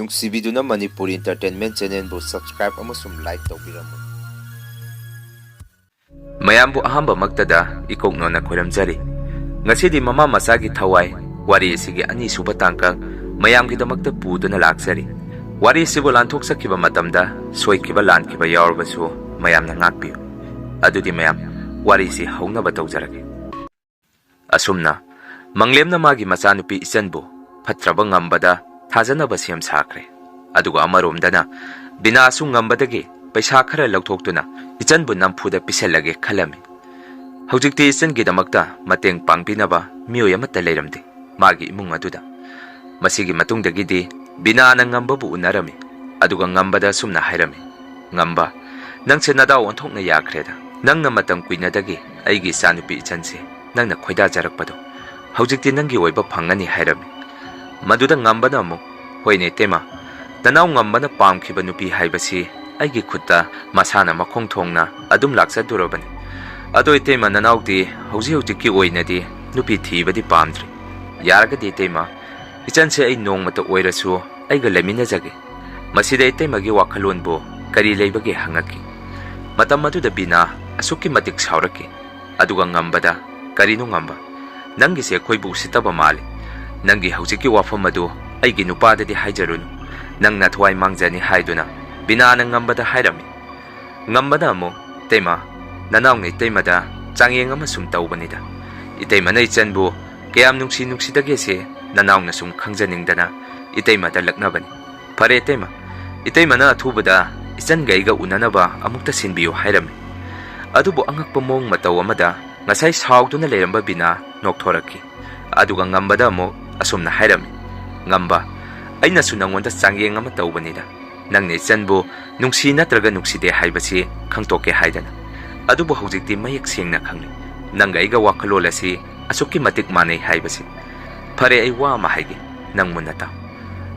ꯅꯨꯡꯁꯤꯕꯤꯗꯨꯅ Manipuri entertainment ꯆꯦꯅꯦꯜꯕꯨ subscribe ꯑꯃꯁꯨꯡ like ꯇꯧꯕꯤꯔꯝꯃꯨ꯫ ꯃꯌꯥꯝꯕꯨ ꯑꯍꯥꯟꯕꯃꯛꯇꯗ ꯏꯀꯣꯛꯅꯣꯅ ꯈꯣꯏꯔꯝꯖꯔꯤ꯫ ꯉꯁꯤꯗꯤ ꯃꯃꯥ ꯃꯆꯥꯒꯤ ꯊꯋꯥꯏ ꯋꯥꯔꯤ ꯑꯁꯤꯒꯤ ꯑꯅꯤꯁꯨꯕ ꯇꯥꯡꯀꯛ ꯃꯌꯥꯝꯒꯤꯗꯃꯛꯇ ꯄꯨꯗꯨꯅ ꯂꯥꯛꯆꯔꯤ꯫ ꯋꯥꯔꯤ ꯑꯁꯤꯕꯨ ꯂꯥꯟꯊꯣꯛꯆꯈꯤꯕ ꯃꯇꯝꯗ ꯁꯣꯏꯈꯤꯕ ꯂꯥꯟꯈꯤꯕ ꯌꯥꯎꯔꯕꯁꯨ ꯃꯌꯥꯝꯅ ꯉꯥꯛꯄꯤꯌꯨ꯫ ꯑꯗꯨꯗꯤ ꯃꯌꯥꯝ ꯋꯥꯔꯤꯁꯤ ꯍꯧꯅꯕ ꯇꯧꯖꯔꯒꯦ꯫ ꯑꯁꯨꯝꯅ ꯃꯪꯂꯦꯝꯅ ꯃꯥꯒꯤ ꯃꯆꯥꯅꯨꯄꯤ ꯏꯆꯟꯕꯨ ꯐꯠꯇ꯭ꯔꯕ ꯉꯝꯕꯗ ꯊꯥꯖꯅꯕ ꯁꯦꯝ ꯁꯥꯈ꯭ꯔꯦ꯫ ꯑꯗꯨꯒ ꯑꯃꯔꯣꯝꯗꯅ ꯕꯤꯅꯥꯁꯨ ꯉꯝꯕꯗꯒꯤ ꯄꯩꯁꯥ ꯈꯔ ꯂꯧꯊꯣꯛꯇꯨꯅ ꯏꯆꯟꯕꯨ ꯅꯝꯐꯨꯗ ꯄꯤꯁꯜꯂꯒꯦ ꯈꯜꯂꯝꯃꯤ꯫ ꯍꯧꯖꯤꯛꯇꯤ ꯏꯆꯟꯒꯤꯗꯃꯛꯇ ꯃꯇꯦꯡ ꯄꯥꯡꯕꯤꯅꯕ ꯃꯤꯑꯣꯏ ꯑꯃꯠꯇ ꯂꯩꯔꯝꯗꯦ ꯃꯥꯒꯤ ꯏꯃꯨꯡ ꯑꯗꯨꯗ꯫ ꯃꯁꯤꯒꯤ ꯃꯇꯨꯡꯗꯒꯤꯗꯤ ꯕꯤꯅꯥꯅ ꯉꯝꯕꯕꯨ ꯎꯅꯔꯝꯃꯤ꯫ ꯑꯗꯨꯒ ꯉꯝꯕꯗ ꯑꯁꯨꯝꯅ ꯍꯥꯏꯔꯝꯃꯤ, ꯉꯝꯕ, ꯅꯪꯁꯦ ꯅꯗꯥꯎ ꯑꯣꯟꯊꯣꯛꯅ ꯌꯥꯈ꯭ꯔꯦꯗ꯫ ꯅꯪꯅ ꯃꯇꯝ ꯀꯨꯏꯅꯗꯒꯤ ꯑꯩꯒꯤ ꯏꯆꯥꯅꯨꯄꯤ ꯏꯆꯟꯁꯦ ꯅꯪꯅ ꯈꯣꯏꯗꯥꯖꯔꯛꯄꯗꯣ ꯍꯧꯖꯤꯛꯇꯤ ꯅꯪꯒꯤ ꯑꯣꯏꯕ ꯐꯪꯉꯅꯤ ꯍꯥꯏꯔꯝꯃꯤ꯫ ꯃꯗꯨꯗ ꯉꯝꯕꯅ ꯑꯃꯨꯛ, ꯍꯣꯏꯅꯦ ꯏꯇꯩꯃ, ꯅꯅꯥꯎ ꯉꯝꯕꯅ ꯄꯥꯝꯈꯤꯕ ꯅꯨꯄꯤ ꯍꯥꯏꯕꯁꯤ ꯑꯩꯒꯤ ꯈꯨꯠꯇ ꯃꯁꯥꯅ ꯃꯈꯣꯡ ꯊꯣꯡꯅ ꯑꯗꯨꯝ ꯂꯥꯛꯆꯗꯨꯔꯕꯅꯤ꯫ ꯑꯗꯣ ꯏꯇꯩꯃ, ꯅꯅꯥꯎꯗꯤ ꯍꯧꯖꯤꯛꯀꯤ ꯑꯣꯏꯅꯗꯤ ꯅꯨꯄꯤ ꯊꯤꯕꯗꯤ ꯄꯥꯝꯗ꯭ꯔꯤ꯫ ꯌꯥꯔꯒꯗꯤ ꯏꯇꯩꯃ, ꯏꯆꯟꯁꯦ ꯑꯩ ꯅꯣꯡꯃꯇ ꯑꯣꯏꯔꯁꯨ ꯑꯩꯒ ꯂꯩꯃꯤꯟꯅꯖꯒꯦ꯫ ꯃꯁꯤꯗ ꯏꯇꯩꯃꯒꯤ ꯋꯥꯈꯜꯂꯣꯟꯕꯨ ꯀꯔꯤ ꯂꯩꯕꯒꯦ ꯍꯪꯉꯛꯈꯤ꯫ ꯃꯇꯝ ꯑꯗꯨꯗ ꯕꯤꯅꯥ ꯑꯁꯨꯛꯀꯤ ꯃꯇꯤꯛ ꯁꯥꯎꯔꯛꯈꯤ꯫ ꯑꯗꯨꯒ ꯉꯝꯕꯗ, ꯀꯔꯤꯅꯣ ꯉꯝꯕ, ꯅꯪꯒꯤꯁꯦ ꯑꯩꯈꯣꯏꯕꯨ ꯎꯁꯤꯠꯇꯕ ꯃꯥꯜꯂꯤ꯫ ꯅꯪꯒꯤ ꯍꯧꯖꯤꯛꯀꯤ ꯋꯥꯐꯝ ꯑꯗꯨ ꯑꯩꯒꯤ ꯅꯨꯄꯥꯗꯗꯤ ꯍꯥꯏꯖꯔꯨꯅꯨ, ꯅꯪꯅ ꯊꯋꯥꯏ ꯃꯥꯡꯖꯅꯤ ꯍꯥꯏꯗꯨꯅ ꯕꯤꯅꯥꯅ ꯉꯝꯕꯗ ꯍꯥꯏꯔꯝꯃꯤ꯫ ꯉꯝꯕꯅ ꯑꯃꯨꯛ, ꯏꯇꯩꯃ, ꯅꯅꯥꯎꯅ ꯏꯇꯩꯃꯗ ꯆꯥꯡꯌꯦꯡ ꯑꯃ ꯁꯨꯝ ꯇꯧꯕꯅꯤꯗ꯫ ꯏꯇꯩꯃꯅ ꯏꯆꯟꯕꯨ ꯀꯌꯥꯝ ꯅꯨꯡꯁꯤꯗꯒꯦꯁꯦ ꯅꯅꯥꯎꯅ ꯁꯨꯝ ꯈꯪꯖꯅꯤꯡꯗꯅ ꯏꯇꯩꯃꯗ ꯂꯛꯅꯕꯅꯤ꯫ ꯐꯔꯦ ꯏꯇꯩꯃ, ꯏꯇꯩꯃꯅ ꯑꯊꯨꯕꯗ ꯏꯆꯟꯒ ꯑꯩꯒ ꯎꯅꯅꯕ ꯑꯃꯨꯛꯇ ꯁꯤꯟꯕꯤꯌꯨ ꯍꯥꯏꯔꯝꯃꯤ꯫ ꯑꯗꯨꯕꯨ ꯑꯉꯛꯄ ꯃꯑꯣꯡ ꯃꯇꯧ ꯑꯃꯗ ꯉꯁꯥꯏ ꯁꯥꯎꯗꯨꯅ ꯂꯩꯔꯝꯕ ꯕꯤꯅꯥ ꯅꯣꯛꯊꯣꯔꯛꯈꯤ꯫ ꯑꯗꯨꯒ ꯉꯝꯕꯗ ꯑꯃꯨꯛ ꯑꯁꯨꯝꯅ ꯍꯥꯏꯔꯝꯃꯤ, ꯉꯝꯕ, ꯑꯩꯅꯁꯨ ꯅꯪꯉꯣꯟꯗ ꯆꯥꯡꯌꯦꯡ ꯑꯃ ꯇꯧꯕꯅꯤꯗ꯫ ꯅꯪꯅ ꯏꯆꯟꯕꯨ ꯅꯨꯡꯁꯤ ꯅꯠꯇ꯭ꯔꯒ ꯅꯨꯡꯁꯤꯗꯦ ꯍꯥꯏꯕꯁꯤ ꯈꯪꯇꯣꯛꯀꯦ ꯍꯥꯏꯗꯅ꯫ ꯑꯗꯨꯕꯨ ꯍꯧꯖꯤꯛꯇꯤ ꯃꯌꯦꯛ ꯁꯦꯡꯅ ꯈꯪꯂꯤ, ꯅꯪꯒ ꯑꯩꯒ ꯋꯥꯈꯜꯂꯣꯟ ꯑꯁꯤ ꯑꯁꯨꯛꯀꯤ ꯃꯇꯤꯛ ꯃꯥꯟꯅꯩ ꯍꯥꯏꯕꯁꯤ꯫ ꯐꯔꯦ, ꯑꯩ ꯋꯥ ꯑꯃ ꯍꯥꯏꯒꯦ, ꯅꯪ ꯃꯨꯟꯅ ꯇꯥꯎ꯫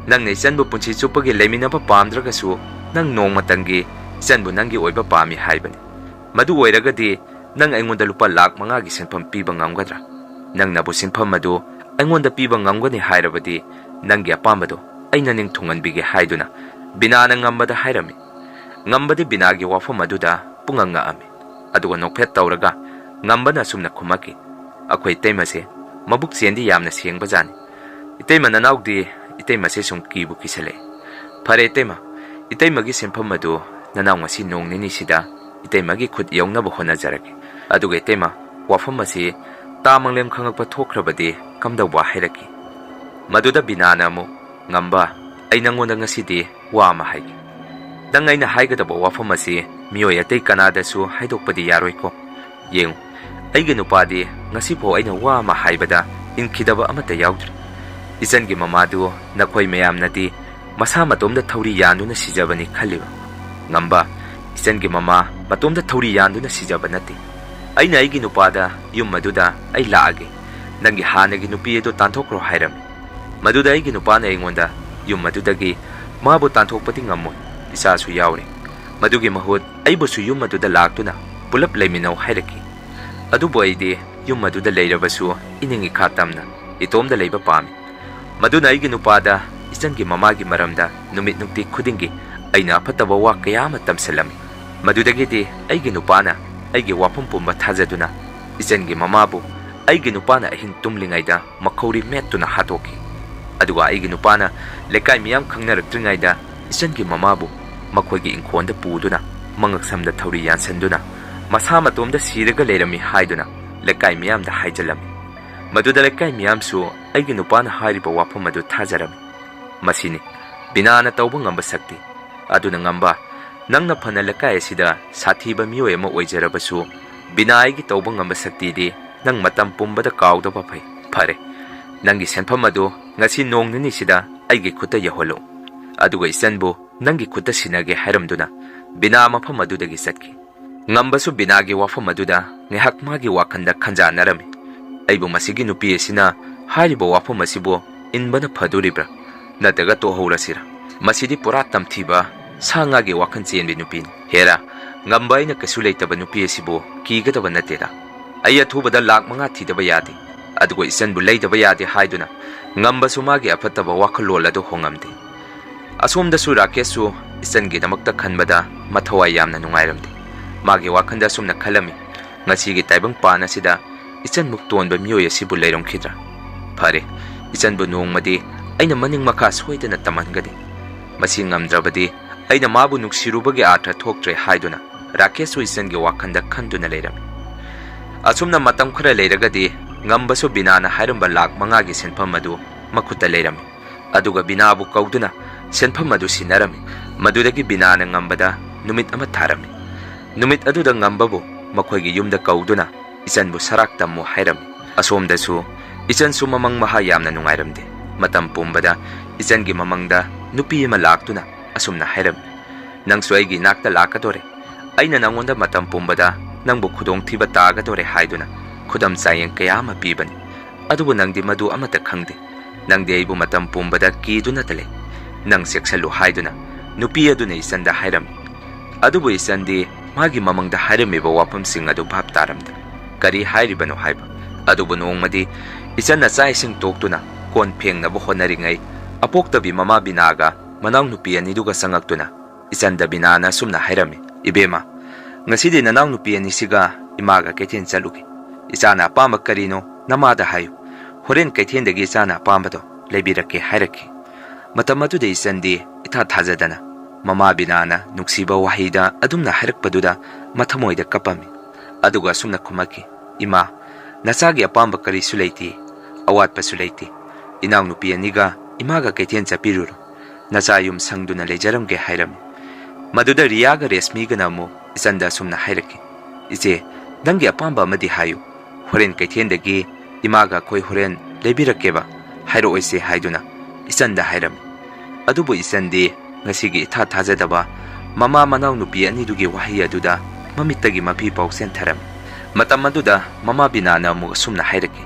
ꯅꯪꯅ ꯏꯆꯟꯕꯨ ꯄꯨꯟꯁꯤ ꯆꯨꯞꯄꯒꯤ ꯂꯩꯃꯤꯟꯅꯕ ꯄꯥꯝꯗ꯭ꯔꯒꯁꯨ ꯅꯪ ꯅꯣꯡꯃꯇꯪꯒꯤ ꯏꯆꯟꯕꯨ ꯅꯪꯒꯤ ꯑꯣꯏꯕ ꯄꯥꯝꯃꯤ ꯍꯥꯏꯕꯅꯤ꯫ ꯃꯗꯨ ꯑꯣꯏꯔꯒꯗꯤ ꯅꯪ ꯑꯩꯉꯣꯟꯗ ꯂꯨꯄꯥ ꯂꯥꯛ 5ꯒꯤ ꯁꯦꯟꯐꯝ ꯄꯤꯕ ꯉꯝꯒꯗ꯭ꯔꯥ? ꯅꯪꯅꯕꯨ ꯁꯦꯟꯐꯝ ꯑꯗꯨ ꯑꯩꯉꯣꯟꯗ ꯄꯤꯕ ꯉꯝꯒꯅꯤ ꯍꯥꯏꯔꯕꯗꯤ ꯅꯪꯒꯤ ꯑꯄꯥꯝꯕꯗꯣ ꯑꯩꯅ ꯅꯤꯡꯊꯨꯡꯍꯟꯕꯤꯒꯦ ꯍꯥꯏꯗꯨꯅ ꯕꯤꯅꯥꯅ ꯉꯝꯕꯗ ꯍꯥꯏꯔꯝꯃꯤ꯫ ꯉꯝꯕꯗꯤ ꯕꯤꯅꯥꯒꯤ ꯋꯥꯐꯝ ꯑꯗꯨꯗ ꯄꯨꯡꯉꯛ ꯉꯛꯑꯝꯃꯤ꯫ ꯑꯗꯨꯒ ꯅꯣꯛꯐꯦꯠ ꯇꯧꯔꯒ ꯉꯝꯕꯅ ꯑꯁꯨꯝꯅ ꯈꯨꯝꯃꯛꯈꯤ, ꯑꯩꯈꯣꯏ ꯏꯇꯩꯃꯁꯦ ꯃꯕꯨꯛ ꯆꯦꯟꯗꯤ ꯌꯥꯝꯅ ꯁꯦꯡꯕꯖꯥꯠꯅꯤ꯫ ꯏꯇꯩꯃ, ꯅꯅꯥꯎꯗꯤ ꯏꯇꯩꯃꯁꯦ ꯁꯨꯝ ꯀꯤꯕꯨ ꯀꯤꯁꯜꯂꯛꯑꯦ꯫ ꯐꯔꯦ ꯏꯇꯩꯃ, ꯏꯇꯩꯃꯒꯤ ꯁꯦꯟꯐꯝ ꯑꯗꯨ ꯅꯅꯥꯎ ꯉꯁꯤ ꯅꯣꯡ ꯅꯤꯅꯤꯁꯤꯗ ꯏꯇꯩꯃꯒꯤ ꯈꯨꯠ ꯌꯧꯅꯕ ꯍꯣꯠꯅꯖꯔꯒꯦ꯫ ꯑꯗꯨꯒ ꯏꯇꯩꯃ, ꯋꯥꯐꯝ ꯑꯁꯤ ꯃꯪꯂꯦꯝ ꯈꯪꯉꯛꯄ ꯊꯣꯛꯈ꯭ꯔꯕꯗꯤ ꯀꯝꯗꯧꯕ ꯍꯥꯏꯔꯛꯈꯤ꯫ ꯃꯗꯨꯗ ꯕꯤꯅꯥꯅ ꯑꯃꯨꯛ, ꯉꯝꯕ, ꯑꯩ ꯅꯪꯉꯣꯟꯗ ꯉꯁꯤꯗꯤ ꯋꯥ ꯑꯃ ꯍꯥꯏꯒꯦ꯫ ꯅꯪ ꯑꯩꯅ ꯍꯥꯏꯒꯗꯕ ꯋꯥꯐꯝ ꯑꯁꯤ ꯃꯤꯑꯣꯏ ꯑꯇꯩ ꯀꯅꯥꯗꯁꯨ ꯍꯥꯏꯗꯣꯛꯄꯗꯤ ꯌꯥꯔꯣꯏꯀꯣ꯫ ꯌꯦꯡꯉꯨ, ꯑꯩꯒꯤ ꯅꯨꯄꯥꯗꯤ ꯉꯁꯤꯐꯥꯎ ꯑꯩꯅ ꯋꯥ ꯑꯃ ꯍꯥꯏꯕꯗ ꯏꯟꯈꯤꯗꯕ ꯑꯃꯠꯇ ꯌꯥꯎꯗ꯭ꯔꯤ꯫ ꯏꯆꯟꯒꯤ ꯃꯃꯥꯗꯨ ꯅꯈꯣꯏ ꯃꯌꯥꯝꯅꯗꯤ ꯃꯁꯥ ꯃꯇꯣꯝꯗ ꯊꯧꯔꯤ ꯌꯥꯟꯗꯨꯅ ꯁꯤꯖꯕꯅꯤ ꯈꯜꯂꯤꯕ? ꯉꯝꯕ, ꯏꯆꯟꯒꯤ ꯃꯃꯥ ꯃꯇꯣꯝꯗ ꯊꯧꯔꯤ ꯌꯥꯟꯗꯨꯅ ꯁꯤꯖꯕ ꯅꯠꯇꯦ꯫ ꯑꯩꯅ ꯑꯩꯒꯤ ꯅꯨꯄꯥꯗ ꯌꯨꯝ ꯑꯗꯨꯗ ꯑꯩ ꯂꯥꯛꯑꯒꯦ, ꯅꯪꯒꯤ ꯍꯥꯟꯅꯒꯤ ꯅꯨꯄꯤ ꯑꯗꯨ ꯇꯥꯟꯊꯣꯛꯈ꯭ꯔꯣ ꯍꯥꯏꯔꯝꯃꯤ꯫ ꯃꯗꯨꯗ ꯑꯩꯒꯤ ꯅꯨꯄꯥꯅ ꯑꯩꯉꯣꯟꯗ ꯌꯨꯝ ꯑꯗꯨꯗꯒꯤ ꯃꯥꯕꯨ ꯇꯥꯟꯊꯣꯛꯄꯗꯤ ꯉꯝꯃꯣꯏ, ꯏꯆꯥꯁꯨ ꯌꯥꯎꯔꯤ, ꯃꯗꯨꯒꯤ ꯃꯍꯨꯠ ꯑꯩꯕꯨꯁꯨ ꯌꯨꯝ ꯑꯗꯨꯗ ꯂꯥꯛꯇꯨꯅ ꯄꯨꯂꯞ ꯂꯩꯃꯤꯟꯅꯧ ꯍꯥꯏꯔꯛꯈꯤ꯫ ꯑꯗꯨꯕꯨ ꯑꯩꯗꯤ ꯌꯨꯝ ꯑꯗꯨꯗ ꯂꯩꯔꯕꯁꯨ ꯏꯅꯤꯡ ꯏꯈꯥ ꯇꯝꯅ ꯏꯇꯣꯝꯗ ꯂꯩꯕ ꯄꯥꯝꯃꯤ꯫ ꯃꯗꯨꯅ ꯑꯩꯒꯤ ꯅꯨꯄꯥꯗ ꯏꯆꯟꯒꯤ ꯃꯃꯥꯒꯤ ꯃꯔꯝꯗ ꯅꯨꯃꯤꯠ ꯅꯨꯡꯇꯤ ꯈꯨꯗꯤꯡꯒꯤ ꯑꯩꯅ ꯑꯐꯠꯇꯕ ꯋꯥ ꯀꯌꯥ ꯑꯃ ꯇꯝꯁꯤꯜꯂꯝꯃꯤ꯫ ꯃꯗꯨꯗꯒꯤꯗꯤ ꯑꯩꯒꯤ ꯅꯨꯄꯥꯅ ꯑꯩꯒꯤ ꯋꯥꯐꯝ ꯄꯨꯝꯕ ꯊꯥꯖꯗꯨꯅ ꯏꯆꯟꯒꯤ ꯃꯃꯥꯕꯨ ꯑꯩꯒꯤ ꯅꯨꯄꯥꯅ ꯑꯍꯤꯡ ꯇꯨꯝꯂꯤꯉꯩꯗ ꯃꯈꯧꯔꯤ ꯃꯦꯠꯇꯨꯅ ꯍꯥꯠꯇꯣꯛꯈꯤ꯫ ꯑꯗꯨꯒ ꯑꯩꯒꯤ ꯅꯨꯄꯥꯅ ꯂꯩꯀꯥꯏ ꯃꯤꯌꯥꯝ ꯈꯪꯅꯔꯛꯇ꯭ꯔꯤꯉꯩꯗ ꯏꯆꯟꯒꯤ ꯃꯃꯥꯕꯨ ꯃꯈꯣꯏꯒꯤ ꯏꯪꯈꯣꯜꯗ ꯄꯨꯗꯨꯅ ꯃꯉꯛꯁꯝꯗ ꯊꯧꯔꯤ ꯌꯥꯟꯁꯤꯟꯗꯨꯅ ꯃꯁꯥ ꯃꯇꯣꯝꯗ ꯁꯤꯔꯒ ꯂꯩꯔꯝꯃꯤ ꯍꯥꯏꯗꯨꯅ ꯂꯩꯀꯥꯏ ꯃꯤꯌꯥꯝꯗ ꯍꯥꯏꯖꯜꯂꯝꯃꯤ꯫ ꯃꯗꯨꯗ ꯂꯩꯀꯥꯏ ꯃꯤꯌꯥꯝꯁꯨ ꯑꯩꯒꯤ ꯅꯨꯄꯥꯅ ꯍꯥꯏꯔꯤꯕ ꯋꯥꯐꯝ ꯑꯗꯨ ꯊꯥꯖꯔꯝꯃꯤ꯫ ꯃꯁꯤꯅꯤ ꯕꯤꯅꯥꯅ ꯇꯧꯕ ꯉꯝꯕ ꯁꯛꯇꯤ꯫ ꯑꯗꯨꯅ ꯉꯝꯕ, ꯅꯪꯅ ꯐꯅ ꯂꯩꯀꯥꯏ ꯑꯁꯤꯗ ꯁꯥꯊꯤꯕ ꯃꯤꯑꯣꯏ ꯑꯃ ꯑꯣꯏꯖꯔꯕꯁꯨ ꯕꯤꯅꯥ ꯑꯩꯒꯤ ꯇꯧꯕ ꯉꯝꯕ ꯁꯛꯇꯤꯗꯤ ꯅꯪ ꯃꯇꯝ ꯄꯨꯝꯕꯗ ꯀꯥꯎꯗꯕ ꯐꯩ꯫ ꯐꯔꯦ, ꯅꯪꯒꯤ ꯁꯦꯟꯐꯝ ꯑꯗꯨ ꯉꯁꯤ ꯅꯣꯡ ꯅꯤꯅꯤꯁꯤꯗ ꯑꯩꯒꯤ ꯈꯨꯠꯇ ꯌꯧꯍꯜꯂꯨ꯫ ꯑꯗꯨꯒ ꯏꯆꯟꯕꯨ ꯅꯪꯒꯤ ꯈꯨꯠꯇ ꯁꯤꯟꯅꯒꯦ ꯍꯥꯏꯔꯝꯗꯨꯅ ꯕꯤꯅꯥ ꯃꯐꯝ ꯑꯗꯨꯗꯒꯤ ꯆꯠꯈꯤ꯫ ꯉꯝꯕꯁꯨ ꯕꯤꯅꯥꯒꯤ ꯋꯥꯐꯝ ꯑꯗꯨꯗ ꯉꯥꯏꯍꯥꯛ ꯃꯥꯒꯤ ꯋꯥꯈꯜꯗ ꯈꯟꯖꯥꯟꯅꯔꯝꯃꯤ꯫ ꯑꯩꯕꯨ ꯃꯁꯤꯒꯤ ꯅꯨꯄꯤ ꯑꯁꯤꯅ ꯍꯥꯏꯔꯤꯕ ꯋꯥꯐꯝ ꯑꯁꯤꯕꯨ ꯏꯟꯕꯅ ꯐꯗꯣꯔꯤꯕ꯭ꯔꯥ ꯅꯠꯇ꯭ꯔꯒ ꯇꯣꯛꯍꯧꯔꯁꯤꯔꯥ? ꯃꯁꯤꯗꯤ ꯄꯨꯔꯥ ꯇꯝꯊꯤꯕ ꯁꯥ ꯉꯥꯒꯤ ꯋꯥꯈꯜ ꯆꯦꯟꯕꯤ ꯅꯨꯄꯤꯅꯤ꯫ ꯍꯦꯔꯥ, ꯉꯝꯕ, ꯑꯩꯅ ꯀꯩꯁꯨ ꯂꯩꯇꯕ ꯅꯨꯄꯤ ꯑꯁꯤꯕꯨ ꯀꯤꯒꯗꯕ ꯅꯠꯇꯦꯗ꯫ ꯑꯩ ꯑꯊꯨꯕꯗ ꯂꯥꯛ 5 ꯊꯤꯗꯕ ꯌꯥꯗꯦ, ꯑꯗꯨꯒ ꯏꯆꯟꯕꯨ ꯂꯩꯗꯕ ꯌꯥꯗꯦ ꯍꯥꯏꯗꯨꯅ ꯉꯝꯕꯁꯨ ꯃꯥꯒꯤ ꯑꯐꯠꯇꯕ ꯋꯥꯈꯜꯂꯣꯟ ꯑꯗꯨ ꯍꯣꯡꯉꯝꯗꯦ꯫ Asomdasu Rakessu isangidamakta khanbada mathawai yamna nungairamdi. Magi wakhanda sumna khalami. Ngasigi taibang pan asida isan muktonba mioy asibu leiromkhidra. Phare, isanbu nongmadi aina maning makha soidana tamangadi. Masi ngamdrabadi aina mabu nuksirubagi artha thoktre haiduna Rakessu isangi wakhanda khanduna leirami. Asumna matam khara leiragadi ngambasu binana hairamba lak mangagi senpham adu makhuta leirami. Aduga binabu kauduna senpham adu sinarami. Madudagi binana ngambada numit ama tharami. Numit aduda ngambabu makhoigi yumda kauduna isanbu sarak tammu hairami. Asomdasu isansu mamang maha yamna nungairamde. Matam pumbada isangi mamangda nupi ama laktuna asumna hairami. Nangsu aigi nakta lakadore. Aina nangonda matam pumbada nangbu khudong thiba tagadore haiduna khudam sayeng kaya ama pibani. Adubu nangdi madu amata khangde. Nangdi aibu matam pumbada kiduna tale. Nang seksalu haiduna nupi aduna isanda hairami. Adubu isandi magi mamangda hairamiba wapamsing adu bhap taramda. Kari hairibano haiba. Adubu nongmadi isan na saising toktuna kon phengnabu honaringai apoktabi mama binaga manaw nupi aniduga sangaktuna isanda binana sumna hairami. Ibema ngasidi nanaw nupi anisiga imaga kaithen chalugi. Isana apamba karino namada hayu. Horen kaithendagi isana apambado leibirake hairaki. Matam aduda isandi itha thajadana mama binana nuksiba wahida adumna hairakpaduda mathamoida kapami. Aduga sumna khumaki ima nasagi apamba karisu leiti awatpasu leiti. Inaw nupi aniga imaga kaithen chapiruru nacha yum sangduna lejaramge hairami. Maduda Riyaga Resmiga namu isanda sumna hairaki. Ise nangi apamba amadi hayu. Horen kaithendagi imaga koi horen leibirakeba hairo oise haiduna isanda hairami. Adubu isandi ngasigi itha thajadaba mama manaw nupi anidugi wahi aduda mamittagi mapi pausen tharami. Matam aduda mama binana mu sumna hairaki.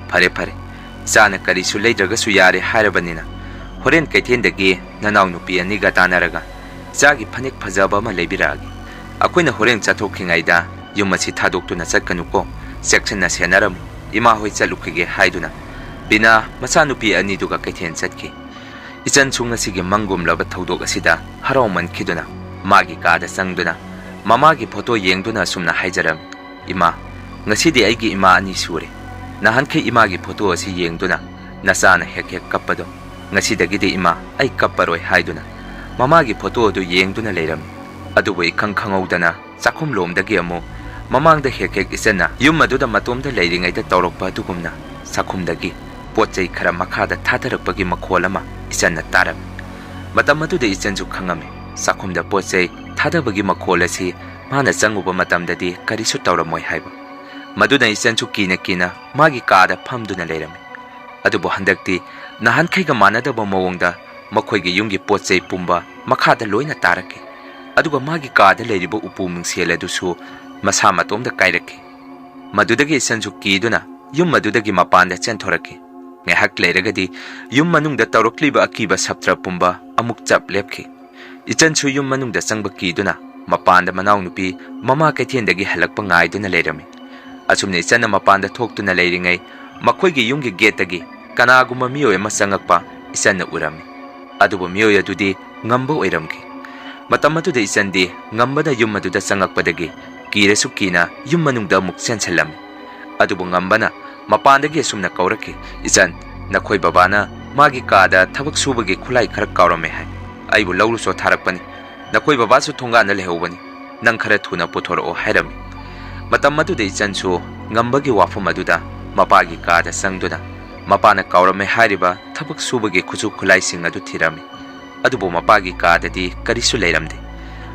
Phare phare sana karisu leidragasu yare hairabanina horen kaithendagi nanaw nupi aniga tanaraga Zagi panik pazaba ma leibiragi. Akoina horen chathokhingaida yumasi thadoktu chatkanuko section na senaramu ima hoi chalukige haiduna bina masanupi aniduga kaithen chatki. Isan chungna sige mangum laba thodok asida harauman khiduna magi kada sangduna mamagi photo yengduna sumna haijaram. Ima ngasidi aigi ima ani sure. Nahanke imagi photo asi yengduna nasana hek kappado. Ngasidagidi ima ai kapparoi haiduna. Mamagi photo adu yengduna leiram. Adubu ikang khangaudana chakhum lomdagi amu mamangda hek isena yum aduda matomda leiringaida tawrokpa adugumna sakhumdagi potchai khara makhada thatharakpagi makhol ama isena taram. Matam aduda isenju khangame sakhumda potchai thadabagi makhol asi mana changuba matamdadi karisu tawramoi haiba. Maduda isenju kina magi kada phamduna leirame. Adubu handakti nahankhaiga manadaba mawongda makhoigi yumgi potchai pumba makhada loina tarake. Aduga magi kada leiriba upu mungsel adusu masa matomda kairake. Madudagi isanju kiduna yum madudagi mapanda chenthorake. Ngehak leiragadi yum manungda tawrokliba akiba saptra pumba amuk chap lepki. Ichanchu yum manungda changba kiduna mapanda manaw nupi mama kaithendagi halakpa ngaiduna leirame. Asumne isanna mapanda thoktuna leiringai makhoigi yumgi getagi kanaguma miyoy ama changakpa isanna urami. Adubu miyoy adudi ngamba oiramki. Matam aduda isandi ngambada yum aduda changakpadagi kiresu kina yum manungda amuk chensalami. Adubu ngambana mapandagi asumna kauraki isan nakhoi babana magi kada thabak subagi khulai khara kaurame hai. Aibu lawluso tharakpani nakhoi babasu thongana lehobani nang khara thuna puthoro hairami. Matam aduda isansu ngambagi wafum aduda mapagi kada sangduna mapana kaurame hairiba thabak subagi khuchu khulai sing adu thirami. Adubu mapagi kadadi karisu leiramde.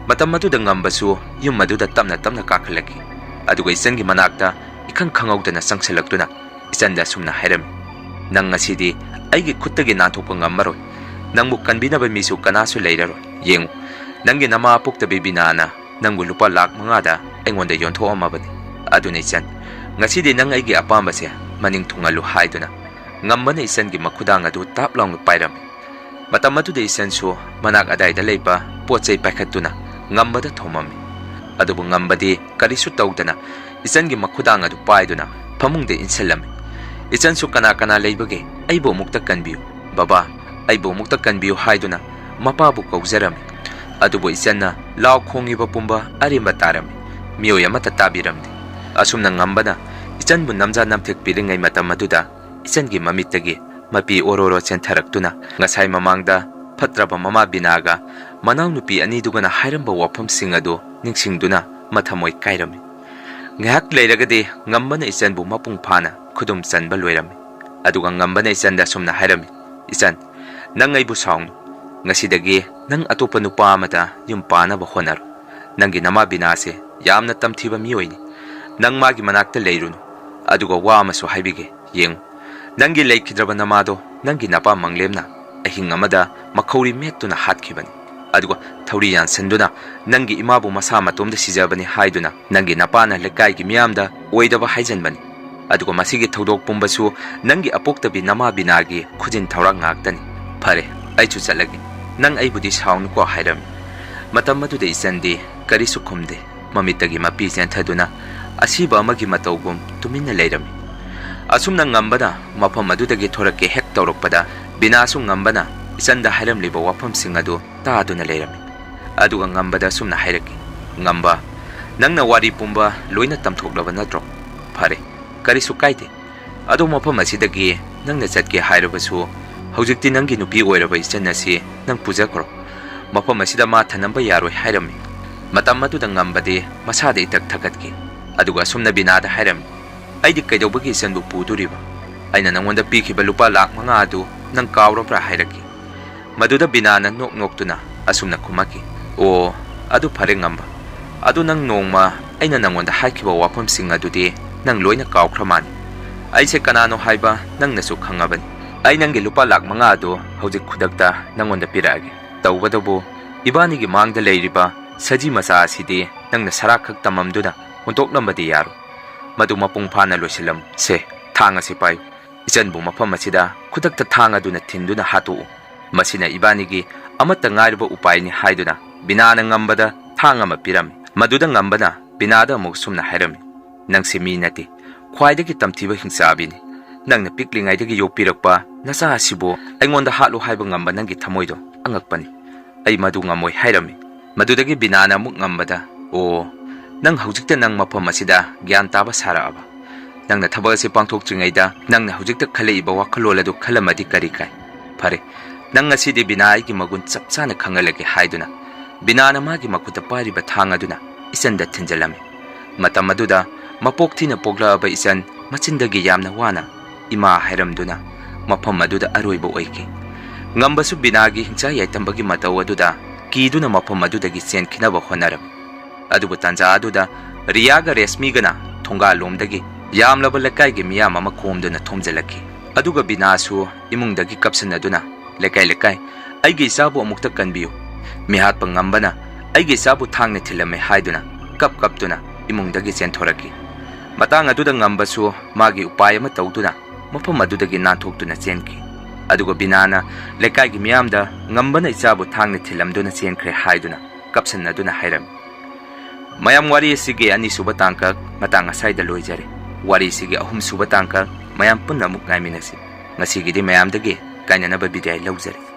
Matam aduda ngambasu yum aduda tamna kakhalaki. Aduga isangi manakta ikang khangaudana sangsalakduna isanda sumna hairami. Nang ngasidi aigi khuttagi nathokpa ngammaroi. Nangbu kanbinaba misu kanasu leiraroi. Yengu nangi nama apoktabi binana nangbu lupa lak mangada aingonda yonthoamabani. Aduna isan ngasidi nang aigi apambase maning thungalu haiduna ngambana isangi makhudang adu taplong pairami. Matam aduda isansu manak adaida leiba potchai paikhatuna ngambada thomami. Adubu ngambadi karisu tawdana isangi makhudang adu paiduna phamungda insalami. Isansu kana leibage aibo mukta kanbiu baba aibo mukta kanbiu haiduna ꯃꯄꯥꯕꯨ ꯀꯧꯖꯔꯝꯃꯤ ꯑꯗꯨꯕꯨ ꯏꯆꯟꯅ ꯂꯥꯎ ꯈꯣꯡꯉꯤꯕ ꯄꯨꯝꯕ ꯑꯔꯦꯝꯕ ꯇꯥꯔꯝꯃꯤ ꯃꯤꯑꯣꯏ ꯑꯃꯠꯇ ꯇꯥꯕꯤꯔꯝꯗꯦ ꯑꯁꯨꯝꯅ ꯉꯝꯕꯅ ꯏꯆꯟꯕꯨ ꯅꯝꯖꯥ ꯅꯝꯊꯦꯛꯄꯤꯔꯤꯉꯩ ꯃꯇꯝ ꯑꯗꯨꯗ ꯏꯆꯟꯒꯤ ꯃꯃꯤꯠꯇꯒꯤ ꯃꯄꯤ ꯑꯣꯔꯣꯔꯣ ꯆꯦꯟꯊꯔꯛꯇꯨꯅ ꯉꯁꯥꯏ ꯃꯃꯥꯡꯗ ꯐꯠꯇ꯭ꯔꯕ ꯃꯃꯥ ꯕꯤꯅꯥꯒ ꯃꯅꯥꯎꯅꯨꯄꯤ ꯑꯅꯤꯗꯨꯒꯅ ꯍꯥꯏꯔꯝꯕ ꯋꯥꯐꯝꯁꯤꯡ ꯑꯗꯨ ꯅꯤꯡꯁꯤꯡꯗꯨꯅ ꯃꯊꯃꯣꯏ ꯀꯥꯏꯔꯝꯃꯤ ꯉꯥꯏꯍꯥꯛ ꯂꯩꯔꯒꯗꯤ ꯉꯝꯕꯅ ꯏꯆꯟꯕꯨ ꯃꯄꯨꯡ ꯐꯥꯅ ꯈꯨꯗꯨꯝ ꯆꯟꯕ ꯂꯣꯏꯔꯝꯃꯤ ꯑꯗꯨꯒ ꯉꯝꯕꯅ ꯏꯆꯟꯗ ꯑꯁꯨꯝꯅ ꯍꯥꯏꯔꯝꯃꯤ ꯏꯆꯟ ꯅꯪ ꯑꯩꯕꯨ ꯁꯥꯎꯅꯨ ꯉꯁꯤꯗꯒꯤ ꯅꯪ ꯑꯇꯣꯞꯄ ꯅꯨꯄꯥ ꯑꯃꯗ ꯌꯨꯝ ꯄꯥꯅꯕ ꯍꯣꯠꯅꯔꯣ ꯅꯪꯒꯤ ꯅꯃꯥ ꯕꯤꯅꯥꯁꯦ ꯌꯥꯝꯅ ꯇꯝꯊꯤꯕ ꯃꯤꯑꯣꯏꯅꯤ ꯅꯪ ꯃꯥꯒꯤ ꯃꯅꯥꯛꯇ ꯂꯩꯔꯨꯅꯨ ꯑꯗꯨꯒ ꯋꯥ ꯑꯃꯁꯨ ꯍꯥꯏꯕꯤꯒꯦ ꯌꯦꯡꯉꯨ ꯅꯪꯒꯤ ꯂꯩꯈꯤꯗ꯭ꯔꯕ ꯅꯃꯥꯗꯣ ꯅꯪꯒꯤ ꯅꯄꯥ ꯃꯪꯂꯦꯝꯅ ꯑꯍꯤꯡ ꯑꯃꯗ ꯃꯈꯧꯔꯤ ꯃꯦꯠꯇꯨꯅ ꯍꯥꯠꯈꯤꯕꯅꯤ ꯑꯗꯨꯒ ꯊꯧꯔꯤ ꯌꯥꯟꯁꯤꯟꯗꯨꯅ ꯅꯪꯒꯤ ꯏꯃꯥꯕꯨ ꯃꯁꯥ ꯃꯇꯣꯝꯗ ꯁꯤꯖꯕꯅꯤ ꯍꯥꯏꯗꯨꯅ ꯅꯪꯒꯤ ꯅꯄꯥꯅ ꯂꯩꯀꯥꯏꯒꯤ ꯃꯤꯌꯥꯝꯗ ꯑꯣꯏꯗꯕ ꯍꯥꯏꯖꯟꯕꯅꯤ ꯑꯗꯨꯒ ꯃꯁꯤꯒꯤ ꯊꯧꯗꯣꯛ ꯄꯨꯝꯕꯁꯨ ꯅꯪꯒꯤ ꯑꯄꯣꯛꯇꯕꯤ ꯅꯃꯥ ꯕꯤꯅꯥꯒꯤ ꯈꯨꯖꯤꯟ ꯊꯧꯔꯥꯡ ꯉꯥꯛꯇꯅꯤ ꯐꯔꯦ ꯑꯩꯁꯨ ꯆꯠꯂꯒꯦ ꯅꯪ ꯑꯩꯕꯨꯗꯤ ꯁꯥꯎꯅꯨꯀꯣ ꯍꯥꯏꯔꯝꯃꯤ ꯃꯇꯝ ꯑꯗꯨꯗ ꯏꯆꯟꯗꯤ ꯀꯔꯤꯁꯨ ꯈꯨꯝꯗꯦ ꯃꯃꯤꯠꯇꯒꯤ ꯃꯄꯤ ꯆꯦꯟꯊꯗꯨꯅ ꯑꯁꯤꯕ ꯑꯃꯒꯤ ꯃꯇꯧꯒꯨꯝ ꯇꯨꯃꯤꯟꯅ ꯂꯩꯔꯝꯃꯤ ꯑꯁꯨꯝꯅ ꯉꯝꯕꯅ ꯃꯐꯝ ꯑꯗꯨꯗꯒꯤ ꯊꯣꯔꯛꯀꯦ ꯍꯦꯛ ꯇꯧꯔꯛꯄꯗ ꯕꯤꯅꯥꯁꯨ ꯉꯝꯕꯅ ꯏꯆꯟꯗ ꯍꯥꯏꯔꯝꯂꯤꯕ ꯋꯥꯐꯝꯁꯤꯡ ꯑꯗꯨ ꯇꯥꯗꯨꯅ ꯂꯩꯔꯝꯃꯤ ꯑꯗꯨꯒ ꯉꯝꯕꯗ ꯑꯁꯨꯝꯅ ꯍꯥꯏꯔꯛꯈꯤ ꯉꯝꯕ ꯅꯪꯅ ꯋꯥꯔꯤ ꯄꯨꯝꯕ ꯂꯣꯏꯅ ꯇꯝꯊꯣꯛꯂꯕ ꯅꯠꯇ꯭ꯔꯣ ꯐꯔꯦ ꯀꯔꯤꯁꯨ ꯀꯥꯏꯗꯦ ꯑꯗꯣ ꯃꯐꯝ ꯑꯁꯤꯗꯒꯤ ꯅꯪꯅ ꯆꯠꯀꯦ ꯍꯥꯏꯔꯕꯁꯨ ꯍꯧꯖꯤꯛꯇꯤ ꯅꯪꯒꯤ ꯅꯨꯄꯤ ꯑꯣꯏꯔꯕ ꯏꯆꯟ ꯑꯁꯤ ꯅꯪ ꯄꯨꯖꯈ꯭ꯔꯣ ꯃꯐꯝ ꯑꯁꯤꯗ ꯃꯥ ꯊꯅꯝꯕ ꯌꯥꯔꯣꯏ ꯍꯥꯏꯔꯝꯃꯤ ꯃꯇꯝ ꯑꯗꯨꯗ ꯉꯝꯕꯗꯤ ꯃꯁꯥꯗ ꯏꯇꯛ ꯊꯛꯀꯠꯈꯤ ꯑꯗꯨꯒ ꯑꯁꯨꯝꯅ ꯕꯤꯅꯥꯗ ꯍꯥꯏꯔꯝꯃꯤ ꯑꯩꯗꯤ ꯀꯩꯗꯧꯕꯒꯤ ꯏꯆꯟꯕꯨ ꯄꯨꯗꯣꯔꯤꯕ ꯑꯩꯅ ꯅꯪꯉꯣꯟꯗ ꯄꯤꯈꯤꯕ ꯂꯨꯄꯥ ꯂꯥꯛ 5 ꯑꯗꯨ ꯅꯪ ꯀꯥꯎꯔꯕ꯭ꯔꯥ ꯍꯥꯏꯔꯛꯈꯤ ꯃꯗꯨꯗ ꯕꯤꯅꯥꯅ ꯅꯣꯛ ꯅꯣꯛꯇꯨꯅ ꯑꯁꯨꯝꯅ ꯈꯨꯝꯃꯛꯈꯤ ꯑꯣ ꯑꯗꯨ ꯐꯔꯦ ꯉꯝꯕ ꯑꯗꯨ ꯅꯪ ꯅꯣꯡꯃ ꯑꯩꯅ ꯅꯪꯉꯣꯟꯗ ꯍꯥꯏꯈꯤꯕ ꯋꯥꯐꯝꯁꯤꯡ ꯑꯗꯨꯗꯤ ꯅꯪ ꯂꯣꯏꯅ ꯀꯥꯎꯈ꯭ꯔ ꯃꯥꯜꯂꯤ ꯑꯩꯁꯦ ꯀꯅꯥꯅꯣ ꯍꯥꯏꯕ ꯅꯪꯅꯁꯨ ꯈꯪꯉꯕꯅꯤ ꯑꯩ ꯅꯪꯒꯤ ꯂꯨꯄꯥ ꯂꯥꯛ 5 ꯑꯗꯨ ꯍꯧꯖꯤꯛ ꯈꯨꯗꯛꯇ ꯅꯪꯉꯣꯟꯗ ꯄꯤꯔꯛꯑꯒꯦ ꯇꯧꯕꯗꯕꯨ 이반이기 망다 레이리바 사지 마사 아시디 낭나 사라칵 담함두나 혼톡남바디 야루 마두 마뽕파나 로실람 세 탕아시 빠이 이전부 마팜 마시다 쿠닥타 탕아두나 틴두나 하두 마시나 이반이기 아마따 nga이르바 우파이니 하이두나 비나나 ngam바다 탕아마 피람 마두다 ngam바나 비나다 목숨나 하이람이 낭시 미나티 ख्वाइदगी तमथीब हिंसाबिनी नंगना पिकलिंगाइदगी योपिरकपा नसा आसिबो अइंगोंदा हालो हाइब ngamba नंगी थमोइदो अंगकपनी अइ मदु ngमोइ हाइरमी मदुदगी बिनाना मुक ngambada ओ नंग हौजिकता नंग मफम असिदा ग्यान ताबा साराबा नंगना थबक असे पांगथोकत्रिङैदा नंगना हौजिकता खलेइबा वाखलोल अदु खलमदि करी काई फरे नंग असिदि बिनाइगी मगुन चपचाना खंगलगे हाइदुना बिनाना मागी मखुता पारिबा थांग अदुना इचनदा थिंजलमी मतम अदुदा मपोक थीना पोगलाबा इचन मचिंदगी यामना वाना इमा हाइरमदुना मफम अदुदा अरोइबा ओइकी ngambasु binaagi hingcha yaitambagi mataw aduda kiduna mafam adudagi chenkhinaba honarami adubu tanja aduda riyaga resmigana thonga lomdagi yamlaba lekaigi miyam ama khomduna thomjalakhi aduga binasu imungdagi kapsanaduna lekai aigi isabu amukta kanbiyu mihatpa ngambana aigi isabu thangna thilame haiduna kaptuna imungdagi chenthoraki matang aduda ngambasu magi upay ama tawduna mafam adudagi nanthokduna chenki अदुगो बिनाना लेकाइगी मियामदा ngambana इचाबु थांगने थिलमदुना चेनख्रे हाइदुना कपसनदुना हाइरम मयाम वारी सिगे अनि सुबा तांका मतंग असाइदा लोइजरे वारी सिगे अहुम सुबा तांका मयाम पुन्ना मुक गाइमिनसी ngasiगीदि मयामदगे काइननबा बिदाय लौजरे।